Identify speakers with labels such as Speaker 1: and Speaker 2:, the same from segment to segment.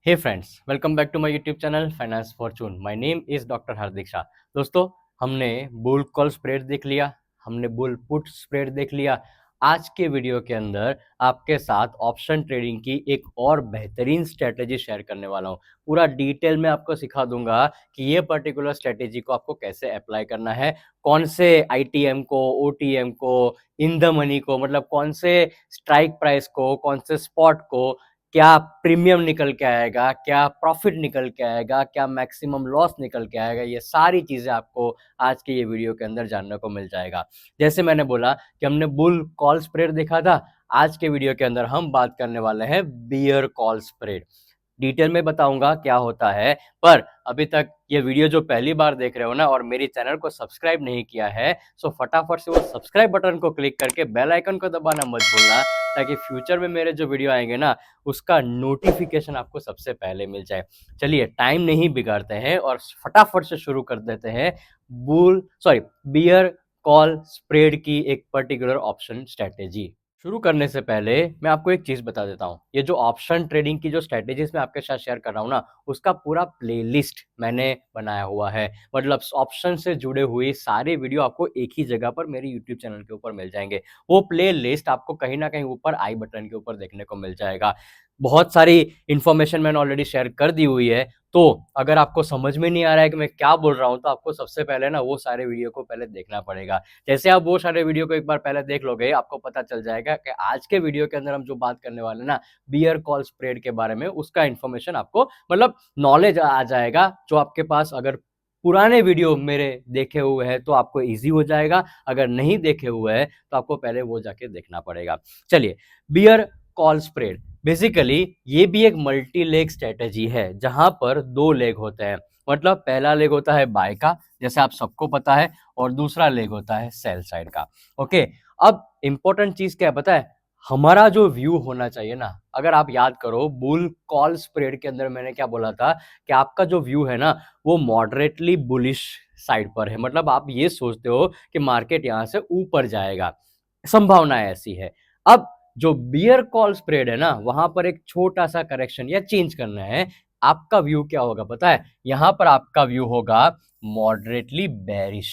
Speaker 1: Hey friends, welcome back to my YouTube channel finance fortune. My name is doctor Hardik Shah. दोस्तों, हमने bull call spread देख लिया, हमने bull put spread देख लिया। आज के वीडियो के अंदर आपके साथ ऑप्शन ट्रेडिंग की एक और बेहतरीन स्ट्रेटेजी शेयर करने वाला हूँ। पूरा डिटेल में आपको सिखा दूंगा कि ये पर्टिकुलर स्ट्रेटेजी को आपको कैसे अप्लाई करना है, कौन से आईटीएम को, ओटीएम को, इन द मनी को, मतलब कौन से स्ट्राइक प्राइस को, कौन से स्पॉट को, क्या प्रीमियम निकल के आएगा, क्या प्रॉफिट निकल के आएगा, क्या मैक्सिमम लॉस निकल के आएगा, ये सारी चीज़ें आपको आज के ये वीडियो के अंदर जानने को मिल जाएगा। जैसे मैंने बोला कि हमने बुल कॉल स्प्रेड देखा था, आज के वीडियो के अंदर हम बात करने वाले हैं बियर कॉल स्प्रेड। डिटेल में बताऊंगा क्या होता है, पर अभी तक ये वीडियो जो पहली बार देख रहे हो ना और मेरी चैनल को सब्सक्राइब नहीं किया है, सो फटाफट से वो सब्सक्राइब बटन को क्लिक करके बेल आइकन को दबाना मत भूलना, ताकि फ्यूचर में मेरे जो वीडियो आएंगे ना उसका नोटिफिकेशन आपको सबसे पहले मिल जाए। चलिए, टाइम नहीं बिगाड़ते हैं और फटाफट से शुरू कर देते हैं बियर कॉल स्प्रेड की एक पर्टिकुलर ऑप्शन स्ट्रेटेजी। शुरू करने से पहले मैं आपको एक चीज बता देता हूँ। ये जो ऑप्शन ट्रेडिंग की जो स्ट्रेटेजीज मैं आपके साथ शेयर कर रहा हूँ ना, उसका पूरा प्लेलिस्ट मैंने बनाया हुआ है। मतलब ऑप्शन से जुड़े हुए सारे वीडियो आपको एक ही जगह पर मेरे यूट्यूब चैनल के ऊपर मिल जाएंगे। वो प्ले लिस्ट आपको कहीं ना कहीं ऊपर आई बटन के ऊपर देखने को मिल जाएगा। बहुत सारी इंफॉर्मेशन मैंने ऑलरेडी शेयर कर दी हुई है, तो अगर आपको समझ में नहीं आ रहा है कि मैं क्या बोल रहा हूँ, तो आपको सबसे पहले ना वो सारे वीडियो को पहले देखना पड़ेगा। जैसे आप वो सारे वीडियो को एक बार पहले देख लोगे, आपको पता चल जाएगा कि आज के वीडियो के अंदर हम जो बात करने वाले ना बियर कॉल स्प्रेड के बारे में, उसका इन्फॉर्मेशन आपको मतलब नॉलेज आ जाएगा। जो आपके पास अगर पुराने वीडियो मेरे देखे हुए हैं तो आपको इजी हो जाएगा, अगर नहीं देखे हुए हैं तो आपको पहले वो जाके देखना पड़ेगा। चलिए, बियर कॉल स्प्रेड बेसिकली ये भी एक मल्टी लेग स्ट्रेटेजी है, जहां पर दो लेग होते हैं। मतलब पहला लेग होता है बाय का, जैसे आप सबको पता है, और दूसरा लेग होता है सेल साइड का। ओके, अब इंपॉर्टेंट चीज क्या है पता है? हमारा जो व्यू होना चाहिए ना, अगर आप याद करो बुल कॉल स्प्रेड के अंदर मैंने क्या बोला था कि आपका जो व्यू है ना वो मॉडरेटली बुलिश साइड पर है। मतलब आप ये सोचते हो कि मार्केट यहां से ऊपर जाएगा, संभावना ऐसी है। अब जो बियर कॉल स्प्रेड है ना, वहां पर एक छोटा सा करेक्शन या चेंज करना है। आपका व्यू क्या होगा पता है? यहां पर आपका व्यू होगा moderately bearish.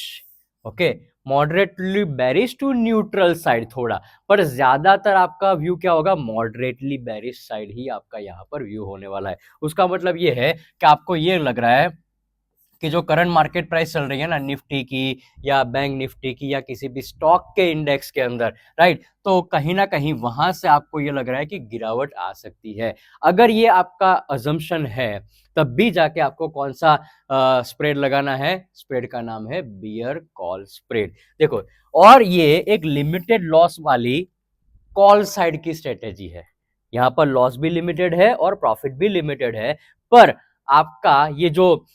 Speaker 1: Okay, moderately bearish to neutral side थोड़ा, पर ज्यादातर आपका व्यू क्या होगा? मॉडरेटली बेरिश साइड ही आपका यहाँ पर व्यू होने वाला है। उसका मतलब ये है कि आपको ये लग रहा है कि जो करंट मार्केट प्राइस चल रही है ना निफ्टी की या बैंक निफ्टी की या किसी भी स्टॉक के इंडेक्स के अंदर, राइट, तो कहीं ना कहीं वहां से आपको ये लग रहा है कि गिरावट आ सकती है। अगर ये आपका अजम्पशन है, तब भी जाके आपको कौन सा स्प्रेड लगाना है? स्प्रेड का नाम है बियर कॉल स्प्रेड। देखो, और ये एक लिमिटेड लॉस वाली कॉल साइड की स्ट्रेटेजी है। यहाँ पर लॉस भी लिमिटेड है और प्रॉफिट भी लिमिटेड है। पर आपका ये जो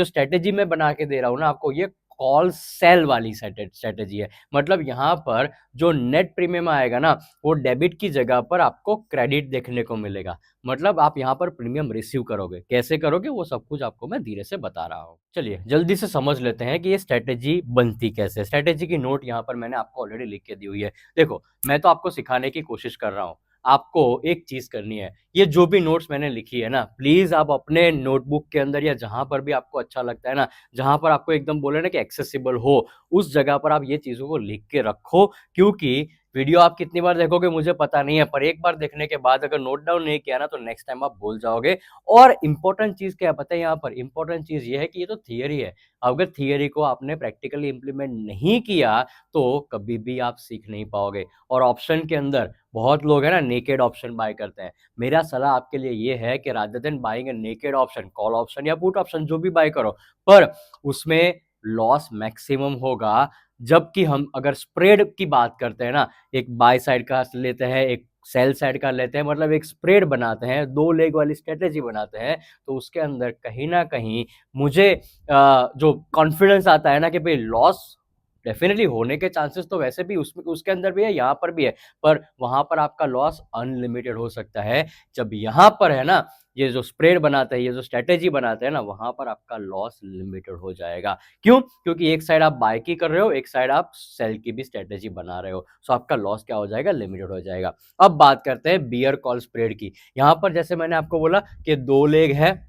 Speaker 1: स्ट्रेटेजी मैं बना के दे रहा हूँ ना आपको, ये कॉल सेल वाली स्ट्रेटेजी है। मतलब यहाँ पर जो नेट प्रीमियम आएगा ना, वो डेबिट की जगह पर आपको क्रेडिट देखने को मिलेगा। मतलब आप यहाँ पर प्रीमियम रिसीव करोगे। कैसे करोगे वो सब कुछ आपको मैं धीरे से बता रहा हूँ। चलिए जल्दी से समझ लेते हैं कि ये स्ट्रेटेजी बनती कैसे। स्ट्रेटेजी की नोट यहाँ पर मैंने आपको ऑलरेडी लिख के दी हुई है। देखो, मैं तो आपको सिखाने की कोशिश कर रहा हूँ। आपको एक चीज करनी है, ये जो भी नोट्स मैंने लिखी है ना, प्लीज आप अपने नोटबुक के अंदर या जहां पर भी आपको अच्छा लगता है ना, जहां पर आपको एकदम बोले ना कि एक्सेसिबल हो, उस जगह पर आप ये चीजों को लिख के रखो। क्योंकि वीडियो आप कितनी बार देखोगे मुझे पता नहीं है, पर एक बार देखने के बाद अगर नोट डाउन नहीं किया ना, तो नेक्स्ट टाइम आप भूल जाओगे। और इंपॉर्टेंट चीज क्या है पता है? यहाँ पर इंपॉर्टेंट चीज ये है कि ये तो थियरी है। अगर थियरी को आपने प्रैक्टिकली इंप्लीमेंट नहीं किया तो कभी भी आप सीख नहीं पाओगे। और ऑप्शन के अंदर बहुत लोग है ना नेकेड ऑप्शन बाय करते हैं। मेरा सलाह आपके लिए ये है कि रादर देन बाइंग ए नेकेड ऑप्शन, कॉल ऑप्शन या पुट ऑप्शन जो भी बाय करो, पर उसमें लॉस मैक्सिमम होगा। जबकि हम अगर स्प्रेड की बात करते हैं ना, एक बाय साइड का लेते हैं, एक सेल साइड का लेते हैं, मतलब एक स्प्रेड बनाते हैं, दो लेग वाली स्ट्रेटेजी बनाते हैं, तो उसके अंदर कहीं ना कहीं मुझे जो कॉन्फिडेंस आता है ना कि भाई लॉस डेफिनेटली होने के चांसेस तो वैसे भी उसके अंदर भी है, यहाँ पर भी है, पर वहां पर आपका लॉस अनलिमिटेड हो सकता है। जब यहाँ पर है ना, ये जो स्प्रेड बनाते हैं, ये जो स्ट्रेटेजी बनाते हैं ना, वहां पर आपका लॉस लिमिटेड हो जाएगा। क्यों? क्योंकि एक साइड आप बाय की कर रहे हो, एक साइड आप सेल की भी स्ट्रेटेजी बना रहे हो, सो आपका लॉस क्या हो जाएगा, लिमिटेड हो जाएगा। अब बात करते हैं बियर कॉल स्प्रेड की। यहाँ पर जैसे मैंने आपको बोला कि दो लेग है,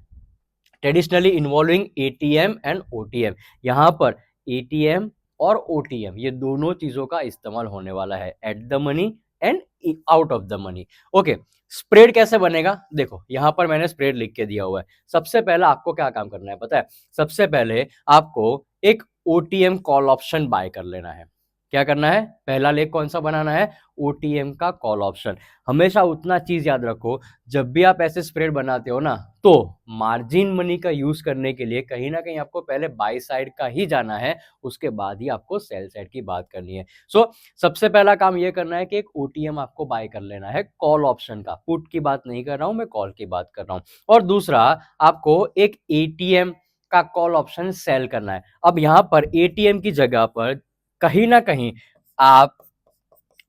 Speaker 1: traditionally involving ATM and OTM. यहाँ पर एटीएम और ओटीएम ये दोनों चीजों का इस्तेमाल होने वाला है, at the money and out of the money. Okay, spread कैसे बनेगा? देखो यहाँ पर मैंने स्प्रेड लिख के दिया हुआ है। सबसे पहला आपको क्या काम करना है पता है? सबसे पहले आपको एक ओटीएम कॉल ऑप्शन बाय कर लेना है। क्या करना है? पहला लेग कौन सा बनाना है? ओटीएम का कॉल ऑप्शन। हमेशा उतना चीज याद रखो, जब भी आप ऐसे स्प्रेड बनाते हो ना, तो मार्जिन मनी का यूज करने के लिए कहीं ना कहीं आपको पहले बाय साइड का ही जाना है, उसके बाद ही आपको सेल साइड की बात करनी है। सो सबसे पहला काम ये करना है कि एक ओटीएम आपको बाय कर लेना है कॉल ऑप्शन का। पुट की बात नहीं कर रहा हूं मैं, कॉल की बात कर रहा हूं। और दूसरा, आपको एक एटीएम का कॉल ऑप्शन सेल करना है। अब यहां पर एटीएम की जगह पर कहीं ना कहीं आप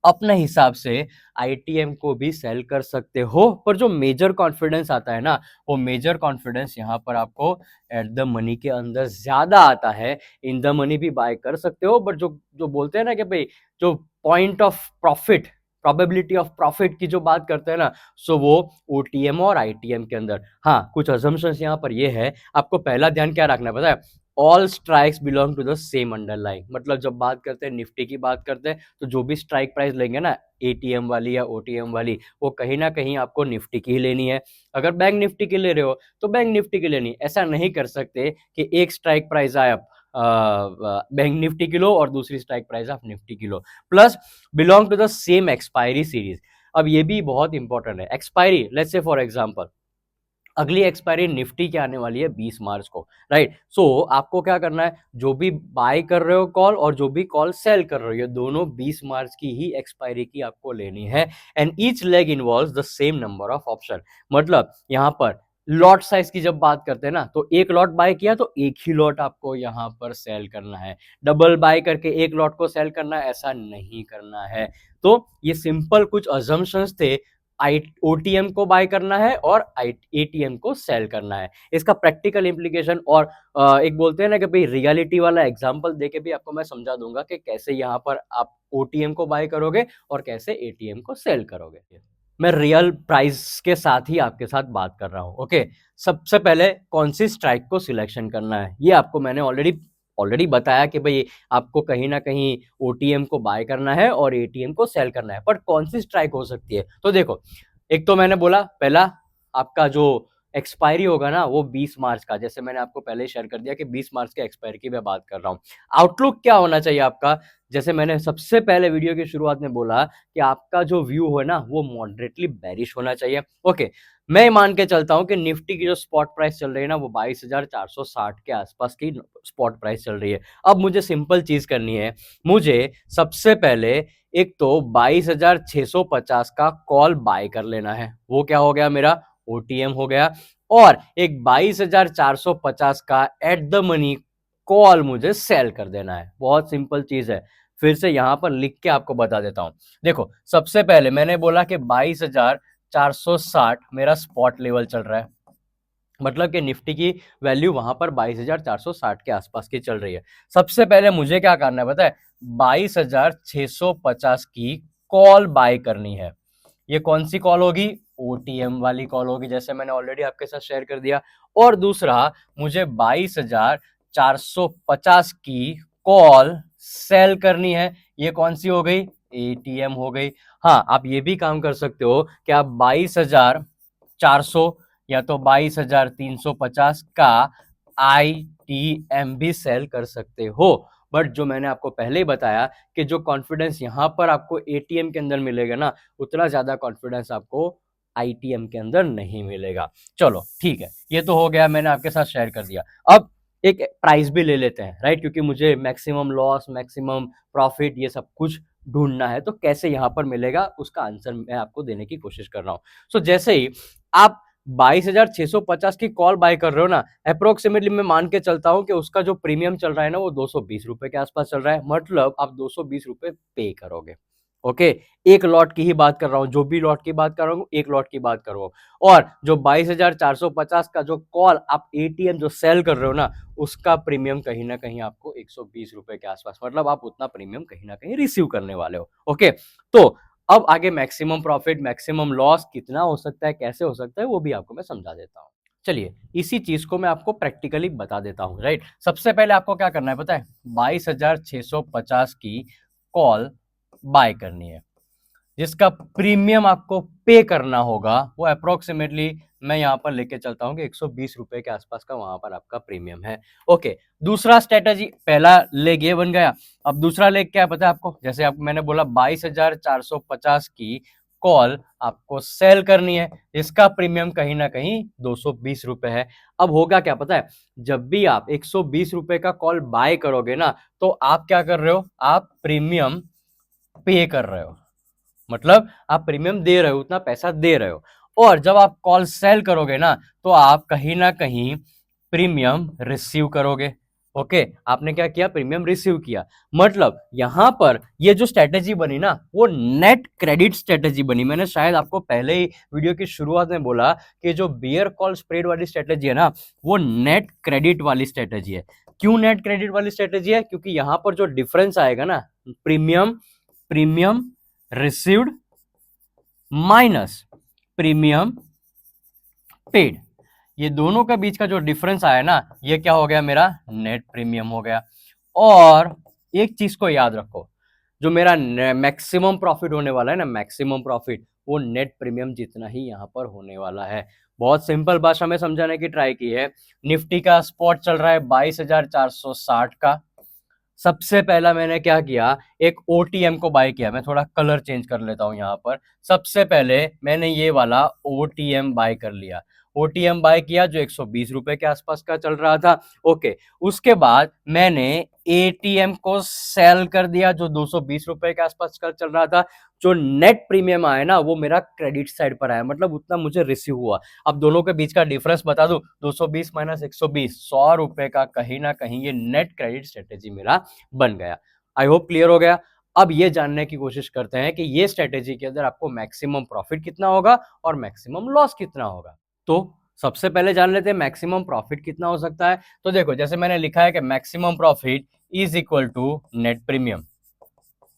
Speaker 1: अपने हिसाब से आईटीएम को भी सेल कर सकते हो, पर जो मेजर कॉन्फिडेंस आता है ना, वो मेजर कॉन्फिडेंस यहाँ पर आपको एट द मनी के अंदर ज्यादा आता है। इन द मनी भी बाय कर सकते हो, बट जो जो बोलते हैं ना कि भाई जो point of profit, probability of profit की जो बात करते हैं ना, सो वो ओटीएम और आईटीएम के अंदर। हाँ, कुछ अजम्पशंस यहाँ पर ये है, आपको पहला ध्यान क्या रखना है पता है? All strikes belong to the same underline. मतलब जब बात करते हैं निफ्टी की बात करते हैं, तो जो भी स्ट्राइक प्राइस लेंगे ना, एटीएम वाली या ओटीएम वाली, वो कहीं ना कहीं आपको निफ्टी की ही लेनी है। अगर बैंक निफ्टी की ले रहे हो तो बैंक निफ्टी की लेनी। ऐसा नहीं कर सकते कि एक स्ट्राइक प्राइस आए आप बैंक निफ्टी की लो और दूसरी स्ट्राइक प्राइस आप निफ्टी की लो। Plus belong to the same expiry series. अब ये भी बहुत इंपॉर्टेंट है, expiry. Let's say for example अगली एक्सपायरी निफ्टी की आने वाली है 20 मार्च को, राइट? सो आपको क्या करना है, जो भी बाय कर रहे हो कॉल और जो भी कॉल सेल कर रहे हो, ये दोनों 20 मार्च की ही एक्सपायरी की आपको लेनी है। And each leg involves the same number of option. मतलब यहाँ पर लॉट साइज की जब बात करते हैं ना, तो एक लॉट बाय किया तो एक ही लॉट आपको यहाँ पर सेल करना है। डबल बाय करके एक लॉट को सेल करना है, ऐसा नहीं करना है। तो ये सिंपल कुछ अजम्पशंस थे। ओटीएम को बाय करना है और एटीएम को सेल करना है। इसका प्रैक्टिकल इम्प्लीकेशन और एक बोलते हैं ना कि भाई रियलिटी वाला एग्जांपल देके भी आपको मैं समझा दूंगा कि कैसे यहाँ पर आप ओटीएम को बाय करोगे और कैसे एटीएम को सेल करोगे। मैं रियल प्राइस के साथ ही आपके साथ बात कर रहा हूँ। ओके, सबसे पहले कौन सी स्ट्राइक को सिलेक्शन करना है, ये आपको मैंने ऑलरेडी ऑलरेडी बताया कि भाई आपको कहीं ना कहीं ओटीएम को बाय करना है और एटीएम को सेल करना है। पर कौन सी स्ट्राइक हो सकती है? तो देखो, एक तो मैंने बोला पहला आपका जो एक्सपायरी होगा ना, वो 20 मार्च का, जैसे मैंने आपको पहले शेयर कर दिया कि 20 मार्च के एक्सपायरी की मैं बात कर रहा हूँ। आउटलुक क्या होना चाहिए आपका? जैसे मैंने सबसे पहले वीडियो की शुरुआत में बोला कि आपका जो व्यू है ना, वो मॉडरेटली बेरिश होना चाहिए। ओके, मैं मान के चलता हूं कि निफ्टी की जो स्पॉट प्राइस चल रही है ना, वो 22,460 के आसपास की स्पॉट प्राइस चल रही है। अब मुझे सिंपल चीज करनी है, मुझे सबसे पहले एक तो 22,650 का कॉल बाय कर लेना है। वो क्या हो गया? मेरा ओटीएम हो गया। और एक 22,450 का एट द मनी कॉल मुझे सेल कर देना है। बहुत सिंपल चीज है, फिर से यहां पर लिख के आपको बता देता हूं। देखो, सबसे पहले मैंने बोला कि 22,460 मेरा स्पॉट लेवल चल रहा है, मतलब कि निफ्टी की वैल्यू वहां पर 22,460 के आसपास की चल रही है। सबसे पहले मुझे क्या करना है पता है? 22,650 की कॉल बाय करनी है। ये कौन सी कॉल होगी? ओटीएम वाली कॉल होगी, जैसे मैंने ऑलरेडी आपके साथ शेयर कर दिया। और दूसरा, मुझे 22,450 की कॉल सेल करनी है। ये कौन सी हो गई? एटीएम हो गई। हाँ, आप ये भी काम कर सकते हो कि आप 22,400 या तो 22,350 का आईटीएम भी सेल कर सकते हो। बट जो मैंने आपको पहले ही बताया कि जो कॉन्फिडेंस यहां पर आपको एटीएम के अंदर मिलेगा ना, उतना ज्यादा कॉन्फिडेंस आपको आईटीएम के अंदर नहीं मिलेगा। चलो ठीक है, ये तो हो गया, मैंने आपके साथ शेयर कर दिया। अब एक प्राइस भी ले लेते हैं, राइट? क्योंकि मुझे मैक्सिमम लॉस, मैक्सिमम प्रॉफिट, ये सब कुछ ढूंढना है। तो कैसे यहां पर मिलेगा, उसका आंसर मैं आपको देने की कोशिश कर रहा हूं। सो जैसे ही आप 22,650 की कॉल बाय कर रहे हो ना, अप्रोक्सीमेटली मैं मान के चलता हूं कि उसका जो प्रीमियम चल रहा है ना वो 220 रुपए के आसपास चल रहा है, मतलब आप 220 रुपए पे करोगे। ओके, एक लॉट की ही बात कर रहा हूं, जो भी लॉट की बात कर रहा हूं एक लॉट की बात कर रहा हूं। और जो 22,450 का जो कॉल आप एटीएम जो सेल कर रहे हो ना, उसका प्रीमियम कहीं ना कहीं आपको 120 रुपए के आसपास, मतलब आप उतना प्रीमियम कहीं ना कहीं रिसीव करने वाले हो। ओके, तो अब आगे मैक्सिमम प्रॉफिट मैक्सिमम लॉस कितना हो सकता है, कैसे हो सकता है, वो भी आपको मैं समझा देता हूं। चलिए इसी चीज को मैं आपको प्रैक्टिकली बता देता हूं, राइट। सबसे पहले आपको क्या करना है पता है, 22,650 की कॉल बाय करनी है, जिसका प्रीमियम आपको पे करना होगा वो अप्रोक्सीमेटली मैं यहां पर लेके चलता हूं कि 120 रुपए के आसपास का वहां पर आपका प्रीमियम है। ओके, दूसरा स्ट्रेटेजी, पहला लेग ये बन गया। अब दूसरा लेग क्या है पता है आपको, जैसे आप मैंने बोला 22,450 की कॉल आपको सेल करनी है, इसका प्रीमियम कहीं ना कहीं 220 रुपए है। अब होगा क्या पता है, जब भी आप 120 रुपए का कॉल बाय करोगे ना, तो आप क्या कर रहे हो, आप प्रीमियम पे कर रहे हो, मतलब आप प्रीमियम दे रहे हो, उतना पैसा दे रहे हो। और जब आप कॉल सेल करोगे ना, तो आप कहीं ना कहीं प्रीमियम रिसीव करोगे। ओके, आपने क्या किया, प्रीमियम रिसीव किया। मतलब यहां पर ये जो स्ट्रेटेजी बनी ना, वो नेट क्रेडिट स्ट्रेटेजी बनी। मैंने शायद आपको पहले ही वीडियो की शुरुआत में बोला कि जो बियर कॉल स्प्रेड वाली स्ट्रेटेजी है ना, वो नेट क्रेडिट वाली स्ट्रेटेजी है। क्यों नेट क्रेडिट वाली स्ट्रेटेजी है, क्योंकि यहां पर जो डिफरेंस आएगा ना, premium premium received minus premium paid, ये दोनों के बीच का जो डिफरेंस आया ना, ये क्या हो गया, मेरा नेट प्रीमियम हो गया। और एक चीज को याद रखो, जो मेरा मैक्सिमम प्रॉफिट होने वाला है ना, मैक्सिमम प्रॉफिट वो नेट प्रीमियम जितना ही यहां पर होने वाला है। बहुत सिंपल भाषा में समझाने की ट्राई की है। निफ्टी का स्पॉट चल रहा है 22,460 का। सबसे पहला मैंने क्या किया, एक ओटीएम को बाय किया। मैं थोड़ा कलर चेंज कर लेता हूं यहां पर। सबसे पहले मैंने ये वाला ओटीएम बाय कर लिया। ओटीएम बाय किया जो 120 रुपए के आसपास का चल रहा था। ओके, उसके बाद मैंने एटीएम को सेल कर दिया जो 220 रुपए के आसपास का चल रहा था। जो नेट प्रीमियम आया ना, वो मेरा क्रेडिट साइड पर आया, मतलब उतना मुझे रिसीव हुआ। अब दोनों के बीच का डिफरेंस बता दूं, 220 माइनस 120, 100 रुपए का कहीं ना कहीं ये नेट क्रेडिट स्ट्रेटेजी मेरा बन गया। आई होप क्लियर हो गया। अब ये जानने की कोशिश करते हैं कि ये स्ट्रेटेजी के अंदर आपको मैक्सिमम प्रॉफिट कितना होगा और मैक्सिमम लॉस कितना होगा। तो सबसे पहले जान लेते हैं मैक्सिमम प्रॉफिट कितना हो सकता है। तो देखो, जैसे मैंने लिखा है कि maximum profit is equal to net premium.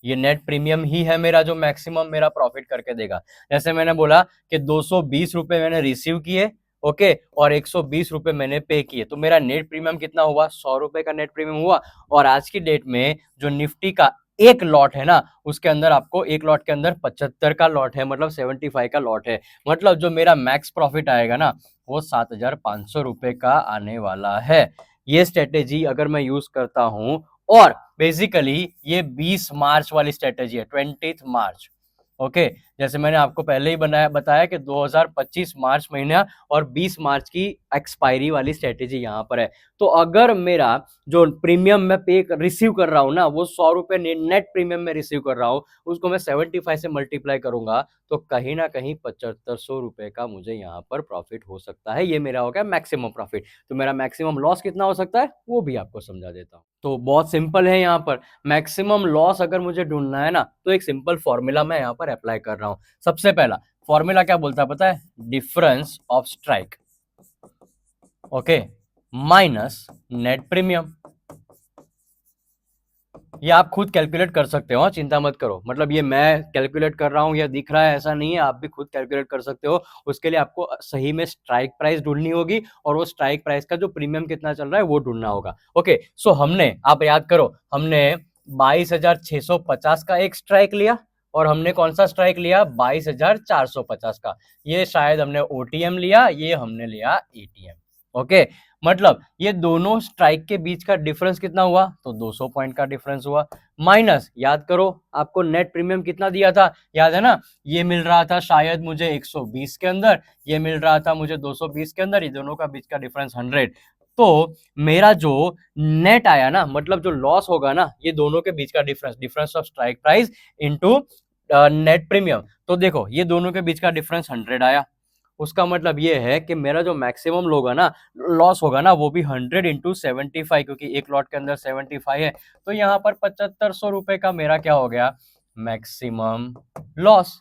Speaker 1: ये नेट प्रीमियम ही है मेरा जो मैक्सिमम मेरा प्रॉफिट करके देगा। जैसे मैंने बोला कि 220 रुपए मैंने रिसीव किए, ओके, और 120 रुपए मैंने पे किए, तो मेरा नेट प्रीमियम कितना हुआ, 100 रुपए का नेट प्रीमियम हुआ। और आज की डेट में जो निफ्टी का एक लॉट है ना, उसके अंदर आपको एक लॉट के अंदर 75 का लॉट है, मतलब 75 का लॉट है। मतलब जो मेरा मैक्स प्रॉफिट आएगा ना, वो 7,500 रुपए का आने वाला है। ये स्ट्रेटेजी अगर मैं यूज करता हूं, और बेसिकली ये 20 मार्च वाली स्ट्रेटेजी है, 20 मार्च। ओके, जैसे मैंने आपको पहले ही बताया कि 2025 मार्च महीना और 20 मार्च की एक्सपायरी वाली स्ट्रेटेजी यहाँ पर है। तो अगर मेरा जो प्रीमियम मैं पे रिसीव कर रहा हूँ ना, वो 100 रुपए नेट प्रीमियम में रिसीव कर रहा हूँ, उसको मैं 75 से मल्टीप्लाई करूंगा, तो कहीं ना कहीं 7500 रुपए का मुझे यहाँ पर प्रॉफिट हो सकता है। ये मेरा हो गया मैक्सिमम प्रॉफिट। तो मेरा मैक्सिमम लॉस कितना हो सकता है, वो भी आपको समझा देता हूँ। तो बहुत सिंपल है, यहाँ पर मैक्सिमम लॉस अगर मुझे ढूंढना है ना, तो एक सिंपल फॉर्मूला मैं यहाँ पर अप्लाई कर रहा हूँ। सबसे पहला फॉर्मूला क्या बोलता है पता है, difference of strike, okay, minus net premium. ये आप खुद कैलकुलेट कर सकते हो, चिंता मत करो। मतलब ये मैं कैलकुलेट कर रहा हूँ या दिख रहा है ऐसा नहीं है, आप भी खुद कैलकुलेट कर सकते हो। उसके लिए आपको सही में स्ट्राइक प्राइस ढूंढनी होगी, और वो स्ट्राइक प्राइस का जो प्रीमियम कितना चल रहा है वो ढूंढना होगा। ओके, सो हमने, आप याद करो, हमने 22,650 का एक स्ट्राइक लिया, और हमने कौन सा स्ट्राइक लिया, 22,450 का। ये शायद हमने ओटीएम लिया, ये हमने लिया एटीएम। ओके, मतलब ये दोनों स्ट्राइक के बीच का डिफरेंस कितना हुआ, तो 200 पॉइंट का डिफरेंस हुआ। माइनस, याद करो आपको नेट प्रीमियम कितना दिया था, याद है ना, ये मिल रहा था शायद मुझे 120 के अंदर, ये मिल रहा था मुझे 220 के अंदर, ये दोनों का बीच का डिफरेंस 100। तो मेरा जो नेट आया ना, मतलब जो लॉस होगा ना, ये दोनों के बीच का difference, difference of strike price into net premium. तो देखो, ये दोनों के बीच का डिफरेंस 100 आया। उसका मतलब ये है कि मेरा जो मैक्सिमम लॉस होगा ना वो भी 100 इंटू 75, क्योंकि एक लॉट के अंदर 75 है, तो यहाँ पर 7500 रुपए का मेरा क्या हो गया, मैक्सिमम लॉस।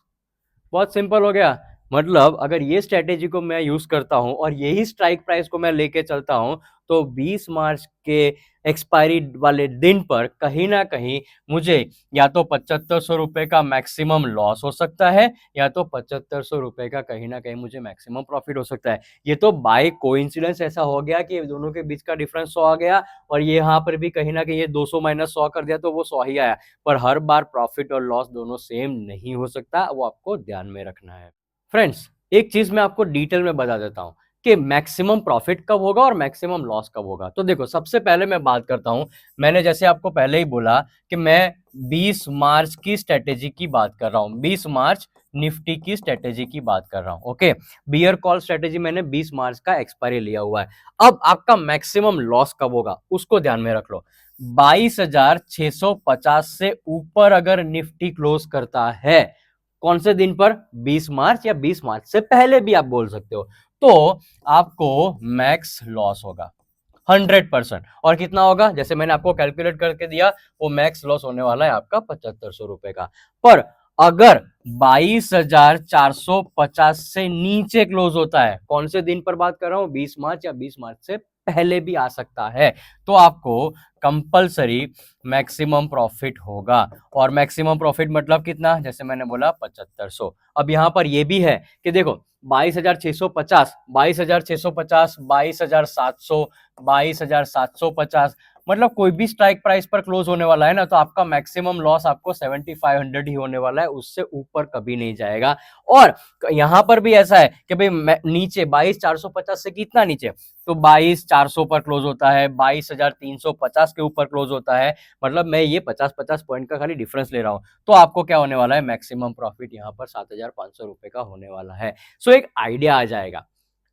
Speaker 1: बहुत सिंपल हो गया। मतलब अगर ये स्ट्रेटेजी को मैं यूज करता हूं और यही स्ट्राइक प्राइस को मैं लेके चलता हूं, तो 20 मार्च के एक्सपायरी वाले दिन पर कहीं ना कहीं मुझे या तो 7500 रुपए का मैक्सिमम लॉस हो सकता है, या तो 7500 रुपए का कहीं ना कहीं मुझे मैक्सिमम प्रॉफिट हो सकता है। ये तो बाय कोइंसिडेंस ऐसा हो गया कि दोनों के बीच का डिफरेंस 100 आ गया, और ये यहाँ पर भी कहीं ना कहीं ये 200 माइनस 100 कर दिया तो वो 100 ही आया। पर हर बार प्रॉफिट और लॉस दोनों सेम नहीं हो सकता, वो आपको ध्यान में रखना है। फ्रेंड्स, एक चीज मैं आपको डिटेल में बता देता हूं कि मैक्सिमम प्रॉफिट कब होगा और मैक्सिमम लॉस कब होगा। तो देखो, सबसे पहले मैं बात करता हूं, मैंने जैसे आपको पहले ही बोला कि मैं 20 मार्च की स्ट्रेटेजी की बात कर रहा हूं, 20 मार्च निफ्टी की स्ट्रेटेजी की बात कर रहा हूं। ओके, बियर कॉल स्ट्रेटेजी मैंने 20 मार्च का एक्सपायरी लिया हुआ है। अब आपका मैक्सिमम लॉस कब होगा उसको ध्यान में रख लो। 22,650 से ऊपर अगर निफ्टी क्लोज करता है, कौन से दिन पर, 20 मार्च या 20 मार्च से पहले भी आप बोल सकते हो, तो आपको मैक्स लॉस होगा 100%। और कितना होगा, जैसे मैंने आपको कैलकुलेट करके दिया, वो मैक्स लॉस होने वाला है आपका 7500 रुपए का। पर अगर 22,450 से नीचे क्लोज होता है, कौन से दिन पर बात कर रहा हूं, 20 मार्च या 20 मार्च से पहले भी आ सकता है, तो आपको कंपलसरी मैक्सिमम प्रॉफिट होगा। और मैक्सिमम प्रॉफिट मतलब कितना, जैसे मैंने बोला 7500। अब यहां पर यह भी है कि देखो, 22,650, 22,650, 22,700, 22,750, मतलब कोई भी स्ट्राइक प्राइस पर क्लोज होने वाला है ना, तो आपका मैक्सिमम लॉस आपको 7500 ही होने वाला है, उससे ऊपर कभी नहीं जाएगा। और यहां पर भी ऐसा है कि भाई नीचे 22,450 से कितना नीचे, तो 22,400 पर क्लोज होता है, 22,350 के ऊपर क्लोज होता है। मतलब मैं ये 50-50 पॉइंट का खाली डिफरेंस ले रहा हूं, तो आपको क्या होने वाला है, मैक्सिमम प्रॉफिट यहां पर 7,500 रुपए का होने वाला है। सो एक आइडिया आ जाएगा,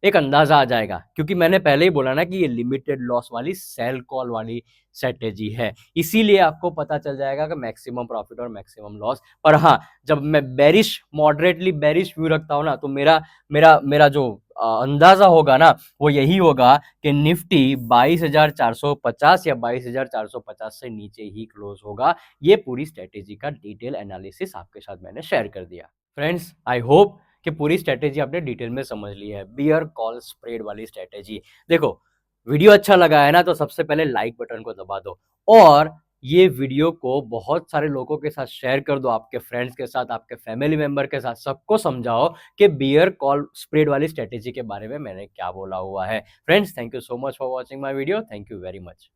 Speaker 1: एक अंदाजा आ जाएगा, क्योंकि मैंने पहले ही बोला ना कि ये लिमिटेड लॉस वाली सेल कॉल वाली स्ट्रेटेजी है, इसीलिए आपको पता चल जाएगा कि मैक्सिमम प्रॉफिट और मैक्सिमम लॉस। पर हाँ, जब मैं बेरिश, मॉडरेटली बेरिश व्यू रखता हूं ना, तो मेरा मेरा मेरा जो अंदाजा होगा ना, वो यही होगा कि निफ्टी 22,450 या 22,450 से नीचे ही क्लोज होगा। ये पूरी स्ट्रेटेजी का डिटेल एनालिसिस आपके साथ मैंने शेयर कर दिया। फ्रेंड्स, आई होप कि पूरी स्ट्रेटेजी आपने डिटेल में समझ ली है, बियर कॉल स्प्रेड वाली स्ट्रेटेजी। देखो, वीडियो अच्छा लगा है ना, तो सबसे पहले लाइक बटन को दबा दो, और ये वीडियो को बहुत सारे लोगों के साथ शेयर कर दो, आपके फ्रेंड्स के साथ, आपके फैमिली मेंबर के साथ, सबको समझाओ कि बियर कॉल स्प्रेड वाली स्ट्रेटेजी के बारे में मैंने क्या बोला हुआ है। Friends, thank you so much for watching my video, thank you very much.